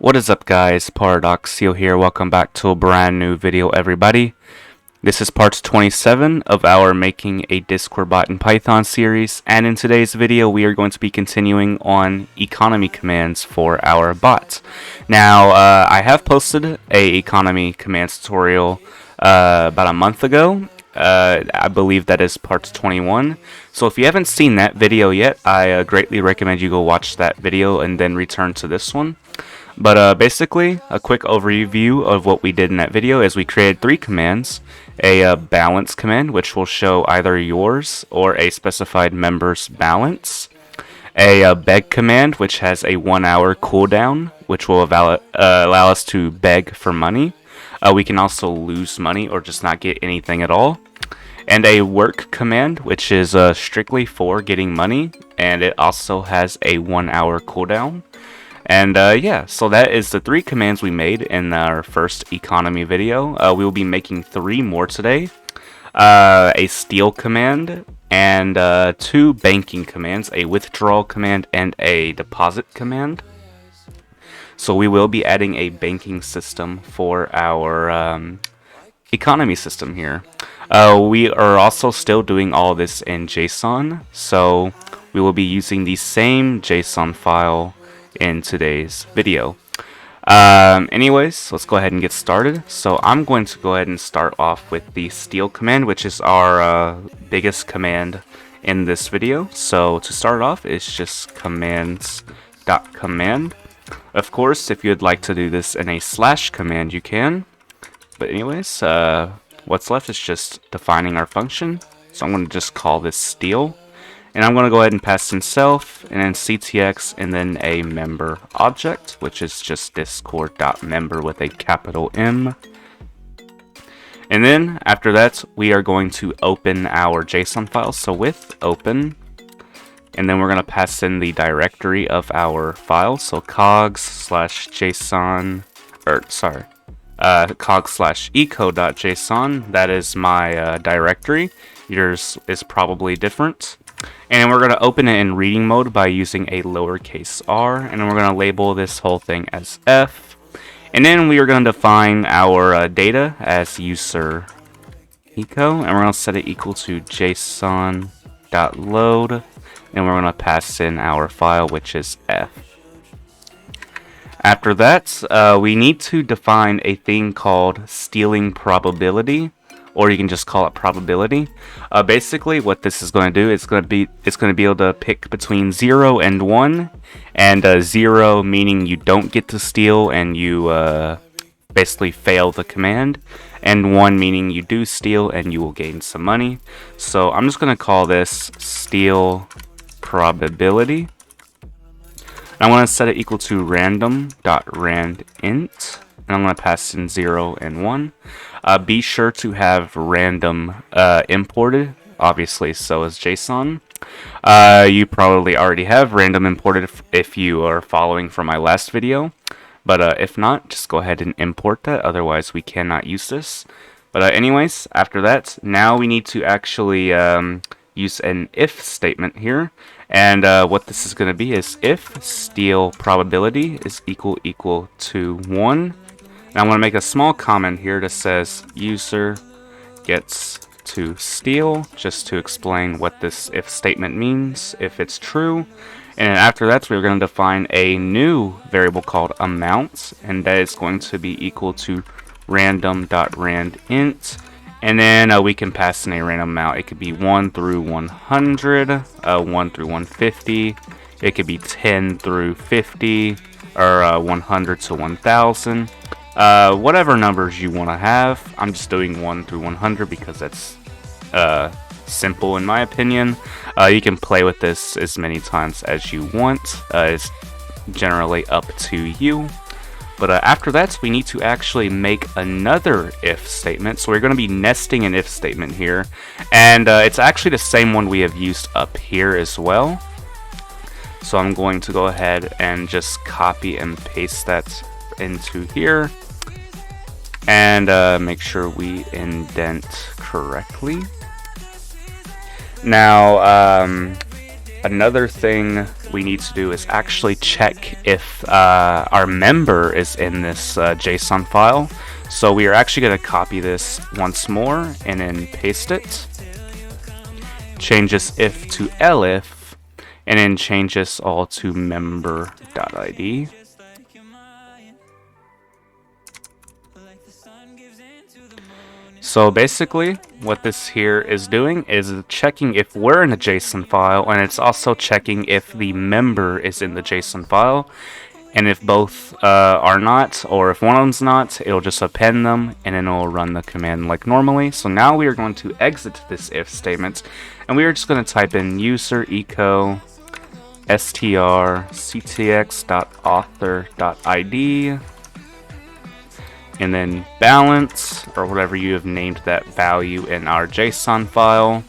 What is up, guys? Paradoxio here. Welcome back to a brand new video, everybody. This is part 27 of our Making a Discord Bot in Python series, and in today's video we are going to be continuing on economy commands for our bot. Now, I have posted a economy commands tutorial about a month ago. I believe that is part 21. So if you haven't seen that video yet, I greatly recommend you go watch that video and then return to this one. But basically, a quick overview of what we did in that video is we created 3 commands. A balance command, which will show either yours or a specified member's balance. A beg command, which has a 1-hour cooldown, which will allow us to beg for money. We can also lose money or just not get anything at all. And a work command, which is strictly for getting money, and it also has a 1-hour cooldown. And yeah, so that is the 3 commands we made in our first economy video. We will be making 3 more today. A steal command and 2 banking commands, a withdrawal command and a deposit command. So we will be adding a banking system for our economy system here. We are also still doing all this in JSON, so we will be using the same JSON file in today's video. Anyways, let's go ahead and get started. So I'm going to go ahead and start off with the steal command, which is our biggest command in this video. So to start off, it's just commands.command. Of course, if you'd like to do this in a slash command, you can. But anyways, what's left is just defining our function. So I'm going to just call this steal. And I'm going to go ahead and pass in self, and then ctx, and then a member object, which is just discord.member with a capital M. And then, after that, we are going to open our JSON file, so with open. And then we're going to pass in the directory of our file, so cogs/json, cogs/eco.json. That is my directory. Yours is probably different. And we're going to open it in reading mode by using a lowercase r, and then we're going to label this whole thing as f. And then we are going to define our data as user eco, and we're going to set it equal to json.load, and we're going to pass in our file, which is f. After that, we need to define a thing called stealing probability, or you can just call it probability. Basically, what this is going to do is it's going to be able to pick between 0 and 1, and 0 meaning you don't get to steal and you basically fail the command, and 1 meaning you do steal and you will gain some money. So I'm just going to call this steal probability. I'm going to set it equal to random.randint, and I'm going to pass in 0 and 1. Be sure to have random imported, obviously, so is JSON. You probably already have random imported if you are following from my last video. But if not, just go ahead and import that, otherwise we cannot use this. But anyways, after that, now we need to actually use an if statement here. And what this is going to be is if steal probability is equal to 1. Now I'm going to make a small comment here that says user gets to steal, just to explain what this if statement means, if it's true. And after that, we're going to define a new variable called amount, and that is going to be equal to random.randint. And then we can pass in a random amount. It could be 1 through 100, 1 through 150. It could be 10 through 50, or 100 to 1000. Whatever numbers you want to have. I'm just doing 1 through 100 because that's simple in my opinion. You can play with this as many times as you want. It's generally up to you. But after that, we need to actually make another if statement. So we're going to be nesting an if statement here. And it's actually the same one we have used up here as well. So I'm going to go ahead and just copy and paste that into here. And make sure we indent correctly. Now, another thing we need to do is actually check if our member is in this JSON file. So we are actually going to copy this once more and then paste it. Change this if to elif, and then change this all to member.id. So basically, what this here is doing is checking if we're in a JSON file, and it's also checking if the member is in the JSON file. And if both are not, or if one of them's not, it'll just append them, and then it'll run the command like normally. So now we are going to exit this if statement, and we are just going to type in user echo str ctx.author.id, and then balance, or whatever you have named that value in our JSON file.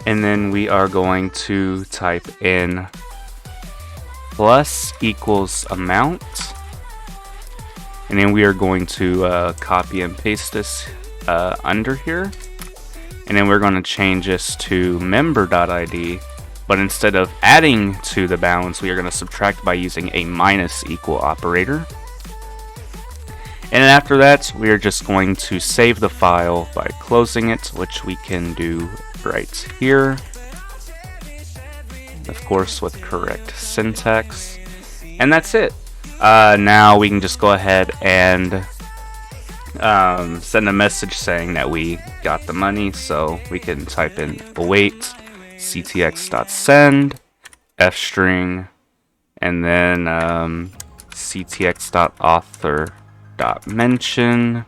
And then we are going to type in plus equals amount, and then we are going to copy and paste this under here, and then we're going to change this to member.id, but instead of adding to the balance, we are going to subtract by using a minus equal operator. And after that, we are just going to save the file by closing it, which we can do right here, of course with correct syntax. And that's it. Now we can just go ahead and send a message saying that we got the money. So we can type in await ctx.send f-string, and then ctx.author.mention.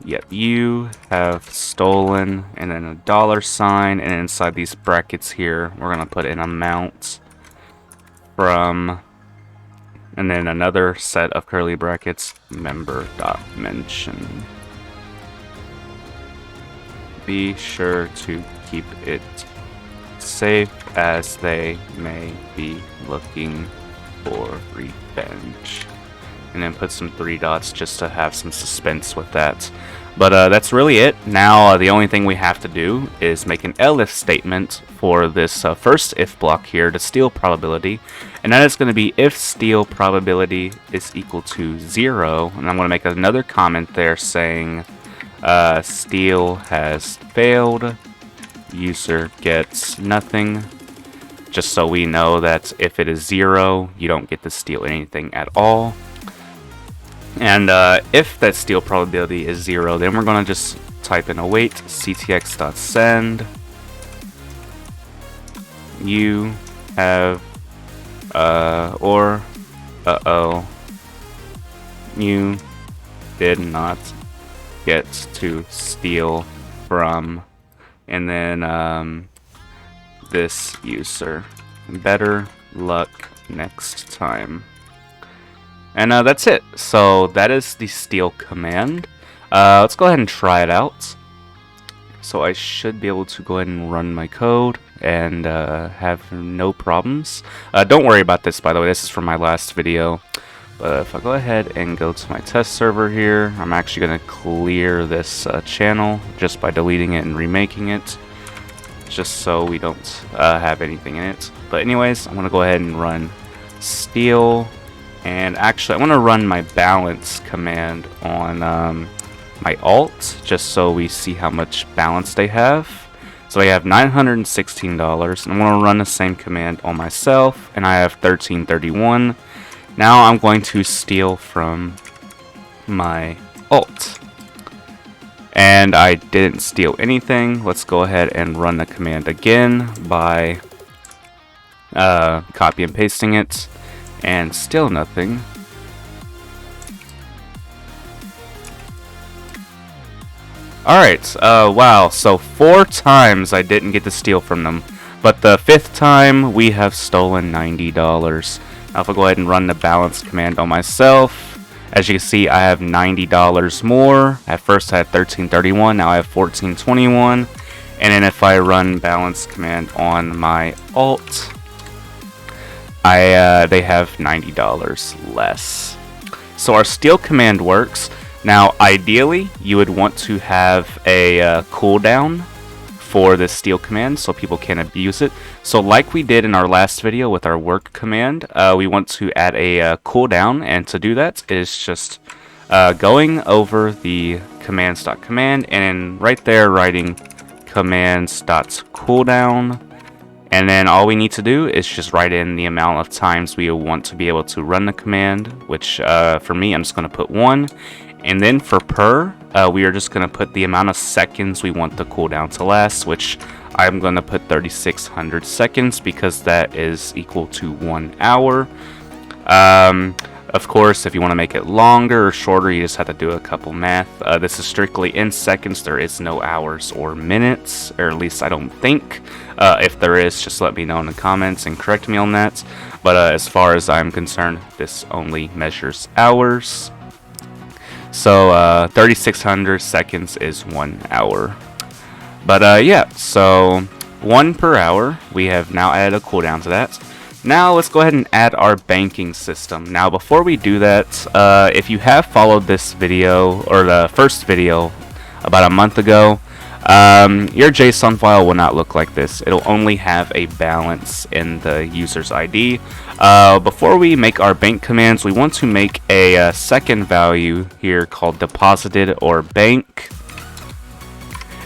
Yep, you have stolen, and then a $sign, and inside these brackets here, we're gonna put an amount from, and then another set of curly brackets, member.mention. Be sure to keep it safe, as they may be looking for revenge. And then put some 3 dots just to have some suspense with that. But that's really it. Now the only thing we have to do is make an elif statement for this first if block here, the steal probability, and that is going to be if steal probability is equal to 0, and I'm going to make another comment there saying steal has failed, user gets nothing, just so we know that if it is 0, you don't get to steal anything at all. And if that steal probability is 0, then we're going to just type in await ctx.send. You have, you did not get to steal from, and then this user. Better luck next time. And that's it. So that is the steal command. Let's go ahead and try it out. So I should be able to go ahead and run my code and have no problems. Don't worry about this, by the way. This is from my last video. But if I go ahead and go to my test server here, I'm actually going to clear this channel just by deleting it and remaking it, just so we don't have anything in it. But anyways, I'm going to go ahead and run steal. And actually, I want to run my balance command on my alt, just so we see how much balance they have. So they have $916, and I'm going to run the same command on myself, and I have $1331. Now I'm going to steal from my alt. And I didn't steal anything. Let's go ahead and run the command again by copy and pasting it. And still nothing. Alright, wow, so 4 times I didn't get to steal from them. But the 5th time, we have stolen $90. Now if I go ahead and run the balance command on myself, as you can see, I have $90 more. At first I had $1331, now I have $1421. And then if I run balance command on my alt, they have $90 less. So our steal command works. Now, ideally, you would want to have a cooldown for this steal command so people can abuse it. So like we did in our last video with our work command, we want to add a cooldown, and to do that is just going over the commands.command and then right there writing commands.cooldown, and then all we need to do is just write in the amount of times we want to be able to run the command, which for me I'm just going to put 1. And then for per, we are just going to put the amount of seconds we want the cooldown to last, which I'm going to put 3600 seconds because that is equal to 1 hour. Of course, if you want to make it longer or shorter, you just have to do a couple math. This is strictly in seconds. There is no hours or minutes, or at least I don't think. If there is, just let me know in the comments and correct me on that. But as far as I'm concerned, this only measures hours. So 3600 seconds is 1 hour. But yeah, so 1 per hour. We have now added a cooldown to that. Now let's go ahead and add our banking system. Now before we do that, if you have followed this video, or the first video about a month ago, your JSON file will not look like this. It'll only have a balance in the user's ID. Before we make our bank commands, we want to make a second value here called deposited or bank.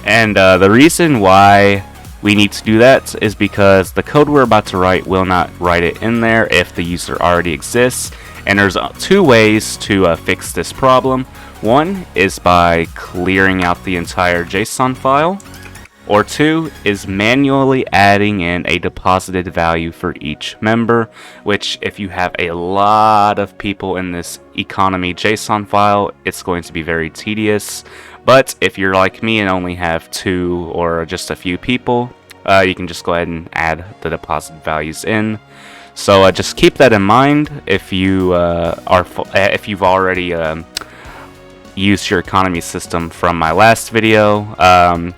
And the reason why we need to do that is because the code we're about to write will not write it in there if the user already exists. And there's 2 ways to fix this problem. One is by clearing out the entire JSON file, or 2 is manually adding in a deposited value for each member, which if you have a lot of people in this economy JSON file, it's going to be very tedious. But if you're like me and only have 2 or just a few people, you can just go ahead and add the deposit values in. So just keep that in mind if you if you've already used your economy system from my last video.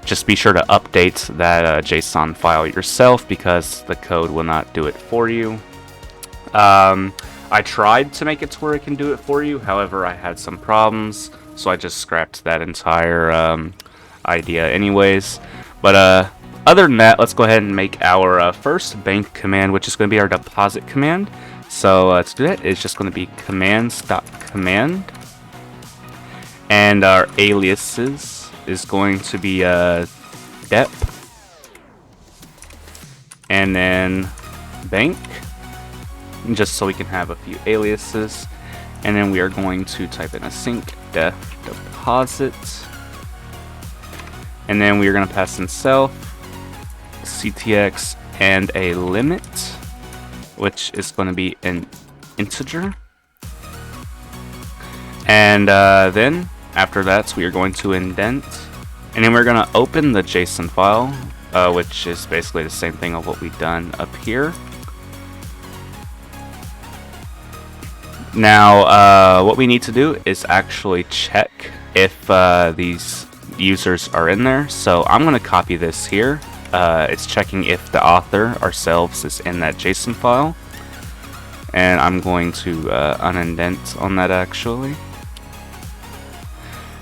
Just be sure to update that JSON file yourself because the code will not do it for you. I tried to make it to where it can do it for you, however I had some problems, so I just scrapped that entire idea anyways. But other than that, let's go ahead and make our first bank command, which is going to be our deposit command. So to do that, it's just going to be commands.command, and our aliases is going to be dep, and then bank, just so we can have a few aliases. And then we are going to type in async def deposit, and then we are going to pass in self, ctx, and a limit, which is going to be an integer. And then after that, we are going to indent, and then we're going to open the JSON file, which is basically the same thing of what we've done up here. Now, what we need to do is actually check if these users are in there. So I'm going to copy this here. It's checking if the author ourselves is in that JSON file. And I'm going to unindent on that actually.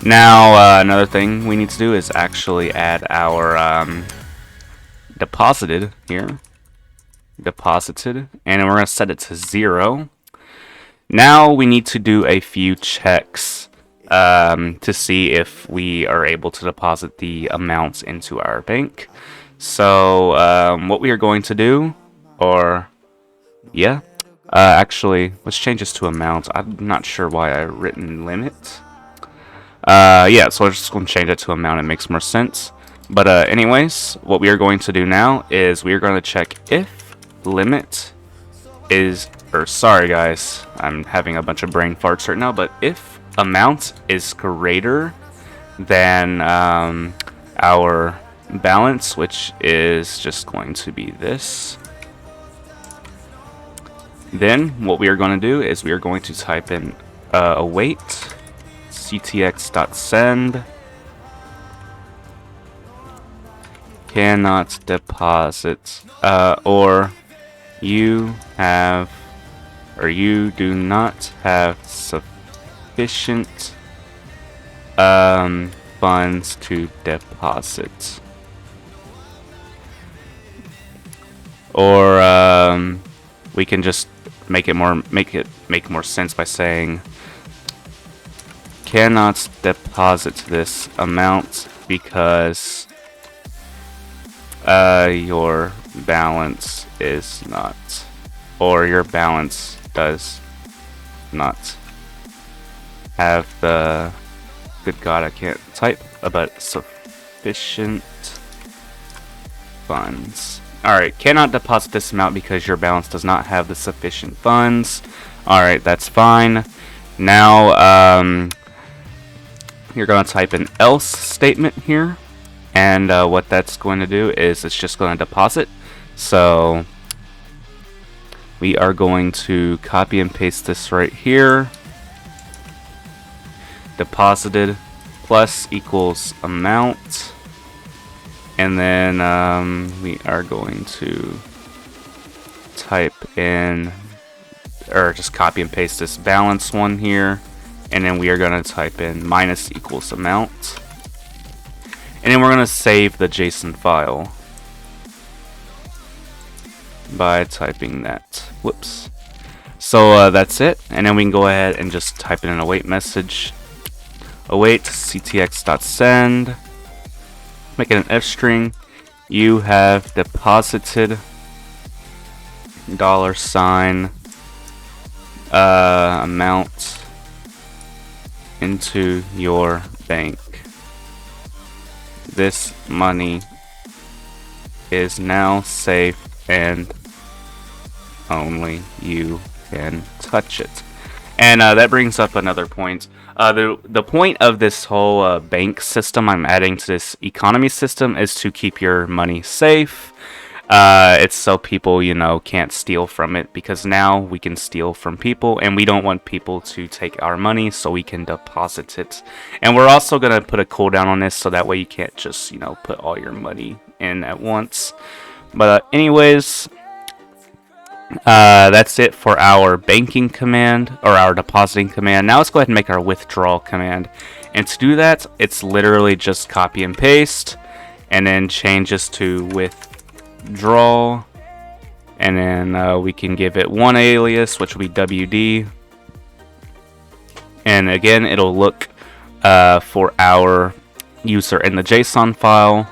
Now, another thing we need to do is actually add our deposited here. Deposited. And we're going to set it to 0. Now we need to do a few checks to see if we are able to deposit the amounts into our bank. So what we are going to do, actually, let's change this to amount. I'm not sure why I written limit. Yeah, so I'm just going to change it to amount. It makes more sense. But anyways, what we are going to do now is we are going to check if limit is, or sorry guys, I'm having a bunch of brain farts right now, but if amount is greater than our balance, which is just going to be this, then what we are going to do is we are going to type in await ctx.send cannot deposit, or you have, or you do not have sufficient funds to deposit. Or we can just make more sense by saying cannot deposit this amount because your balance is not, or your balance does not have the, good God, I can't type, about sufficient funds. Alright, cannot deposit this amount because your balance does not have the sufficient funds. Alright, that's fine. Now, you're going to type an else statement here. And what that's going to do is it's just going to deposit. So we are going to copy and paste this right here. Deposited plus equals amount. And then we are going to type in, or just copy and paste this balance one here. And then we are going to type in minus equals amount. And then we're going to save the JSON file by typing that. Whoops. So that's it. And then we can go ahead and just type in an await message. Await ctx.send. Make it an F string. You have deposited $, amount into your bank. This money is now safe and only you can touch it. And that brings up another point. The point of this whole bank system I'm adding to this economy system is to keep your money safe. It's so people, you know, can't steal from it, because now we can steal from people and we don't want people to take our money, so we can deposit it. And we're also going to put a cooldown on this so that way you can't just, you know, put all your money in at once. But anyways, that's it for our banking command, or our depositing command. Now let's go ahead and make our withdrawal command. And to do that, it's literally just copy and paste, and then change this to withdrawal. And then we can give it one alias, which will be WD. And again, it'll look for our user in the JSON file.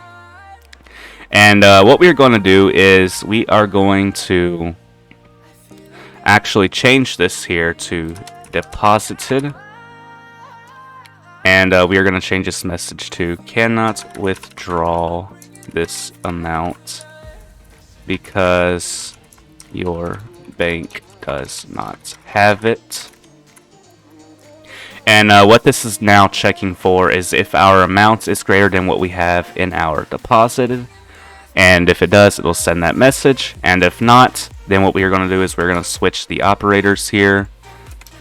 And what we're going to do is we are going to actually change this here to deposited, and we are going to change this message to cannot withdraw this amount because your bank does not have it. And what this is now checking for is if our amount is greater than what we have in our deposited. And if it does, it will send that message. And if not, then what we are going to do is we're going to switch the operators here.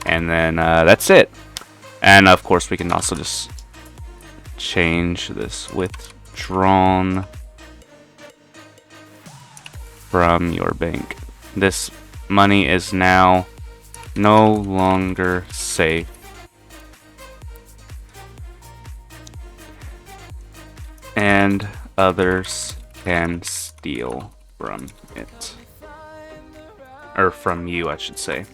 And then that's it. And of course, we can also just change this withdrawn from your bank. This money is now no longer safe. And others can steal from it, or from you, I should say.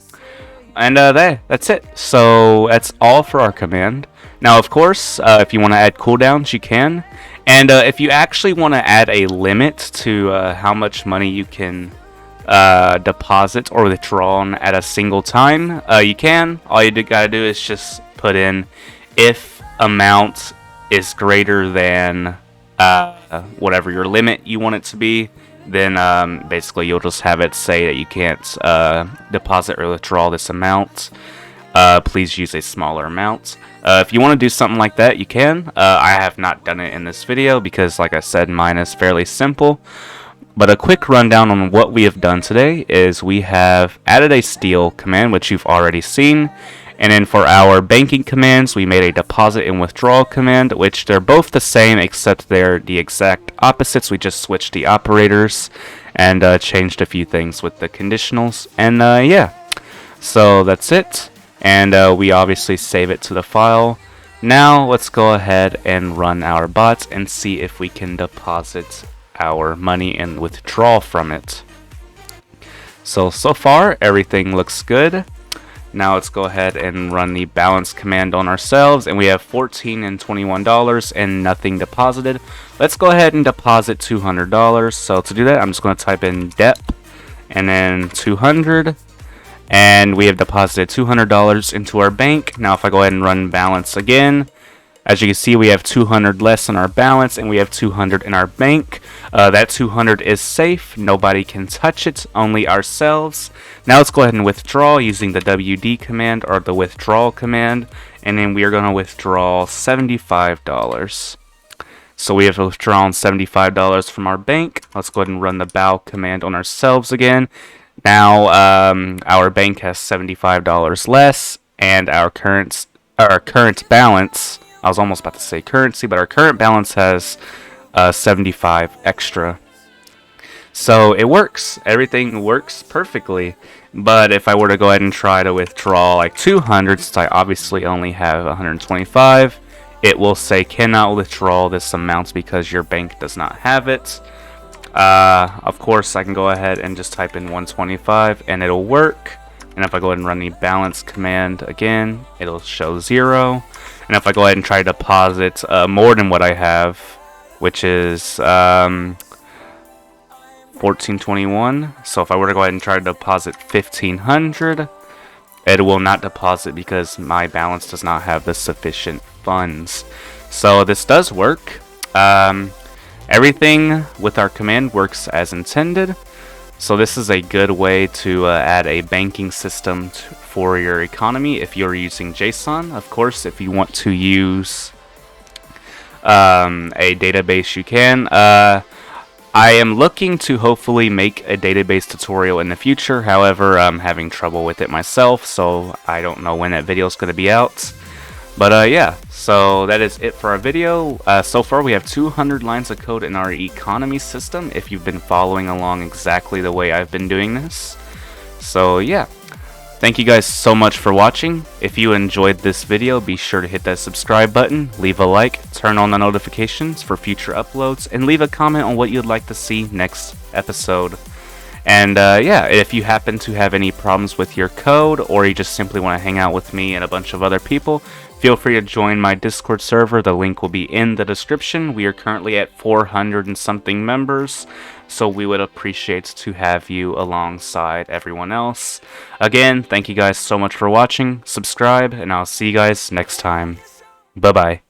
And that's it. So that's all for our command. Now, of course, if you want to add cooldowns, you can. And if you actually want to add a limit to how much money you can deposit or withdraw at a single time, you can. All you gotta do is just put in if amount is greater than whatever your limit you want it to be, then basically you'll just have it say that you can't deposit or withdraw this amount. Please use a smaller amount. If you want to do something like that, you can. I have not done it in this video because, like I said, mine is fairly simple. But a quick rundown on what we have done today is we have added a steal command, which you've already seen. And then for our banking commands, we made a deposit and withdrawal command, which they're both the same except they're the exact opposites. We just switched the operators and changed a few things with the conditionals. And yeah, so that's it. And we obviously save it to the file. Now let's go ahead and run our bot and see if we can deposit our money and withdraw from it. So far everything looks good. Now let's go ahead and run the balance command on ourselves, and we have $14 and $21 and nothing deposited. Let's go ahead and deposit $200. So to do that, I'm just going to type in dep and then 200, and we have deposited $200 into our bank. Now if I go ahead and run balance again, as you can see, we have 200 less in our balance and we have 200 in our bank. That 200 is safe. Nobody can touch it, only ourselves. Now let's go ahead and withdraw using the WD command or the withdrawal command. And then we are going to withdraw $75. So we have withdrawn $75 from our bank. Let's go ahead and run the bow command on ourselves again. Now our bank has $75 less, and our current balance, I was almost about to say currency, but our current balance has 75 extra. So it works. Everything works perfectly. But if I were to go ahead and try to withdraw like 200, since I obviously only have 125, it will say cannot withdraw this amount because your bank does not have it. Of course, I can go ahead and just type in 125 and it'll work. And if I go ahead and run the balance command again, it'll show 0. And if I go ahead and try to deposit more than what I have, which is 1421. So if I were to go ahead and try to deposit 1500, it will not deposit because my balance does not have the sufficient funds. So this does work. Everything with our command works as intended. So this is a good way to add a banking system for your economy if you're using JSON. Of course, if you want to use a database, you can. I am looking to hopefully make a database tutorial in the future. However, I'm having trouble with it myself, so I don't know when that video is going to be out. But yeah, so that is it for our video. So far we have 200 lines of code in our economy system, if you've been following along exactly the way I've been doing this. So yeah, thank you guys so much for watching. If you enjoyed this video, be sure to hit that subscribe button, leave a like, turn on the notifications for future uploads, and leave a comment on what you'd like to see next episode. And yeah, if you happen to have any problems with your code, or you just simply want to hang out with me and a bunch of other people, feel free to join my Discord server. The link will be in the description. We are currently at 400 and something members, so we would appreciate to have you alongside everyone else. Again, thank you guys so much for watching. Subscribe, and I'll see you guys next time. Bye-bye.